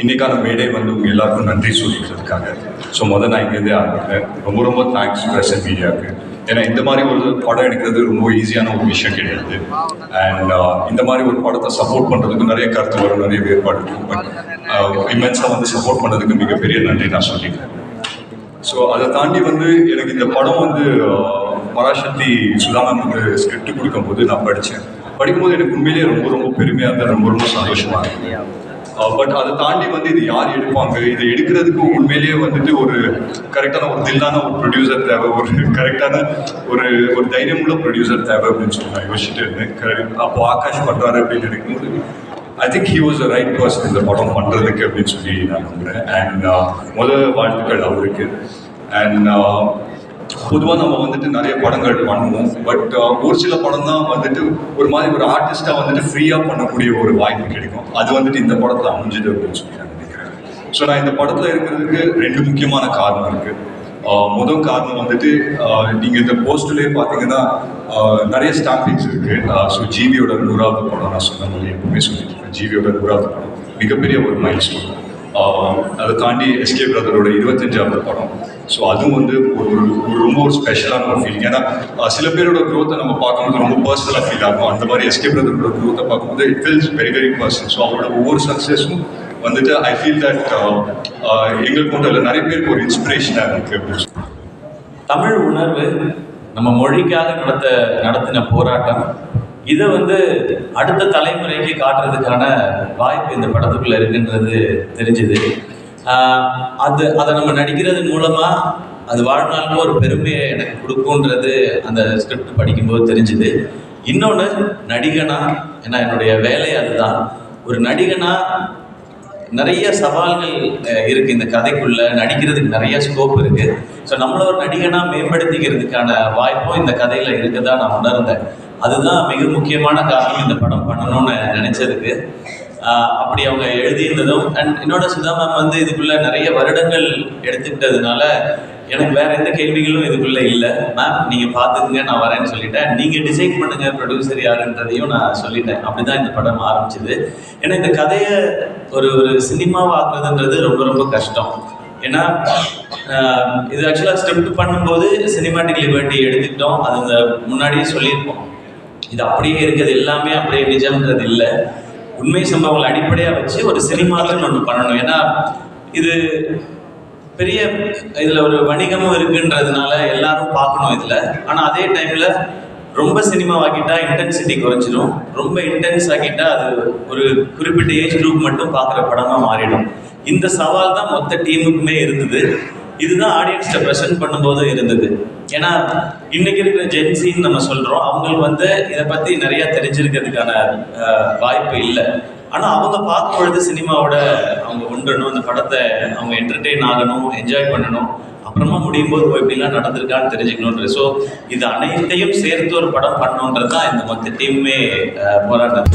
இன்றைக்கான மேடை வந்து உங்கள் எல்லாருக்கும் நன்றி சொல்லிக்கிறதுக்காக. ஸோ நான் இங்கேருந்தே ஆரம்பிக்கிறேன். ரொம்ப ரொம்ப தேங்க்ஸ் பிரசன்ட் மீடியாவுக்கு. ஏன்னா இந்த மாதிரி ஒரு படம் எடுக்கிறது ரொம்ப ஈஸியான ஒரு விஷயம் கிடையாது. அண்ட் இந்த மாதிரி ஒரு படத்தை சப்போர்ட் பண்ணுறதுக்கு நிறைய கருத்து வரும், நிறைய வேறுபாடு இருக்கும். பட் இமென்ஸாக வந்து சப்போர்ட் பண்ணதுக்கு மிகப்பெரிய நன்றி நான் சொல்லிக்கிறேன். ஸோ அதை தாண்டி வந்து எனக்கு இந்த படம் வந்து பராசக்தி சுதாமன் வந்து ஸ்கிரிப்ட் கொடுக்கும்போது நான் படிக்கும்போது எனக்கு உண்மையிலேயே ரொம்ப ரொம்ப பெருமையாக இருந்தது, ரொம்ப ரொம்ப சந்தோஷமாக இருந்தது. பட் அதை தாண்டி வந்து இது யார் எடுப்பாங்க, இதை எடுக்கிறதுக்கு உண்மையிலேயே வந்துட்டு ஒரு கரெக்டான ஒரு தில்லான ஒரு ப்ரொடியூசர் தேவை, ஒரு கரெக்டான ஒரு ஒரு தைரியமுள்ள ப்ரொடியூசர் தேவை அப்படின்னு சொல்லி நான் யோசிச்சுட்டு இருந்தேன். அப்போ ஆகாஷ் பண்ணுறாரு அப்படின்னு இருக்கும்போது I think he was the right person இந்த படம் பண்ணுறதுக்கு அப்படின்னு சொல்லி நான் நம்புகிறேன். அண்ட் முதல் வாழ்த்துக்கள் அவருக்கு. அண்ட் பொதுவாக நம்ம வந்துட்டு நிறைய படங்கள் பண்ணுவோம், பட் ஒரு சில படம் தான் வந்துட்டு ஒரு மாதிரி ஒரு ஆர்டிஸ்டாக வந்துட்டு ஃப்ரீயாக பண்ணக்கூடிய ஒரு வாய்ப்பு கிடைக்கும். அது வந்துட்டு இந்த படத்தில் அமைஞ்சது அப்படின்னு சொல்லி நான் நினைக்கிறேன். ஸோ நான் இந்த படத்தில் இருக்கிறதுக்கு 2 முக்கியமான காரணம் இருக்குது. முதல் காரணம் வந்துட்டு நீங்கள் இந்த போஸ்டர்லேயே பார்த்தீங்கன்னா நிறைய ஸ்டாம்பிங்ஸ் இருக்குது. ஸோ ஜிவியோட 100வது படம் நான் சொன்ன மாதிரி எப்பவுமே சொல்லியிருக்கேன். ஜிவியோட 100வது படம் மிகப்பெரிய ஒரு மைல்ஸ்டோன். அதை தாண்டி எஸ்கே பிரதரோட 25வது படம். ஸோ அதுவும் வந்து ஒரு ரொம்ப ஒரு ஸ்பெஷலான ஒரு ஃபீலிங். ஏன்னா சில பேரோட க்ரோத்தை நம்ம பார்க்கும்போது ரொம்ப பர்சனலாக ஃபீல் ஆகும். அந்த மாதிரி எஸ்கே பிரதரோட க்ரோத்தை பார்க்கும்போது it feels very very personal. So அவரோட ஒவ்வொரு சக்ஸஸும் வந்துட்டு ஐ ஃபீல் தட் எங்களுக்கு மட்டும் இல்லை, நிறைய பேருக்கு ஒரு இன்ஸ்பிரேஷனாக இருக்குது. தமிழ் உணர்வு நம்ம மொழிக்காக நடத்தின போராட்டம், இதை வந்து அடுத்த தலைமுறைக்கு காட்டுறதுக்கான வாய்ப்பு இந்த படத்துக்குள்ள இருக்குன்றது தெரிஞ்சுது. அதை நம்ம நடிக்கிறது மூலமாக அது வாழ்நாளும் ஒரு பெருமையை எனக்கு கொடுக்குன்றது அந்த ஸ்கிரிப்ட் படிக்கும்போது தெரிஞ்சுது. இன்னொன்று, நடிகனா, ஏன்னா என்னுடைய வேலை அதுதான், ஒரு நடிகனா நிறைய சவால்கள் இருக்குது இந்த கதைக்குள்ளே. நடிக்கிறதுக்கு நிறைய ஸ்கோப் இருக்குது. ஸோ நம்மள ஒரு நடிகனாக மேம்படுத்திக்கிறதுக்கான வாய்ப்பும் இந்த கதையில் இருக்குதா நான் உணர்ந்தேன். அதுதான் மிக முக்கியமான காரணம் இந்த படம் பண்ணணும்னு நினச்சதுக்கு. அப்படி அவங்க எழுதியிருந்ததும் அண்ட் என்னோட சுதா மேம் வந்து இதுக்குள்ளே நிறைய வருடங்கள் எடுத்துக்கிட்டதுனால எனக்கு வேறு எந்த கேள்விகளும் இதுக்குள்ளே இல்லை. மேம் நீங்கள் பார்த்துக்குங்க, நான் வரேன்னு சொல்லிட்டேன். நீங்கள் டிசைட் பண்ணுங்கள் ப்ரொடியூசர் யாருன்றதையும் நான் சொல்லிட்டேன். அப்படி தான் இந்த படம் ஆரம்பிச்சிது. ஏன்னா இந்த கதையை ஒரு சினிமாவாக்குறதுன்றது ரொம்ப ரொம்ப கஷ்டம். ஏன்னா இது ஆக்சுவலாக ஸ்கிரிப்ட் பண்ணும்போது சினிமாட்டிக் லிபர்ட்டி எடுத்துக்கிட்டோம். அது இந்த முன்னாடியே சொல்லியிருப்போம். இது அப்படியே இருக்குது, எல்லாமே அப்படியே நிஜம்ன்றது இல்லை. உண்மை சம்பவங்களை அடிப்படையாக வச்சு ஒரு சினிமாவில் ஒன்று பண்ணணும். ஏன்னா இது பெரிய இதில் ஒரு வணிகமும் இருக்குன்றதுனால எல்லாரும் பார்க்கணும் இதில். ஆனால் அதே டைமில் ரொம்ப சினிமாவாக்கிட்டா இன்டென்சிட்டி குறைஞ்சிடும். ரொம்ப இன்டென்ஸ் ஆக்கிட்டால் அது ஒரு குறிப்பிட்ட ஏஜ் குரூப் மட்டும் பார்க்குற படமாக மாறிடும். இந்த சவால் தான் மொத்த டீமுக்குமே இருந்தது. இதுதான் ஆடியன்ஸ்ட்டை ப்ரெசென்ட் பண்ணும்போதும் இருந்தது. ஏன்னா இன்னைக்கு இருக்கிற ஜென்சின்னு நம்ம சொல்கிறோம், அவங்களுக்கு வந்து இதை பற்றி நிறையா தெரிஞ்சிருக்கிறதுக்கான வாய்ப்பு இல்லை. ஆனால் அவங்க பார்க்கும் பொழுது சினிமாவோட அவங்க ஒன்றணும், அந்த படத்தை அவங்க என்டர்டெயின் ஆகணும், என்ஜாய் பண்ணணும், அப்புறமா முடியும் போது எப்படிலாம் நடந்திருக்கான்னு தெரிஞ்சுக்கணுன்றது. ஸோ இது அனைத்தையும் சேர்த்து ஒரு படம் பண்ணணுன்றது தான் இந்த மொத்த டீமுமே போராட்டம்.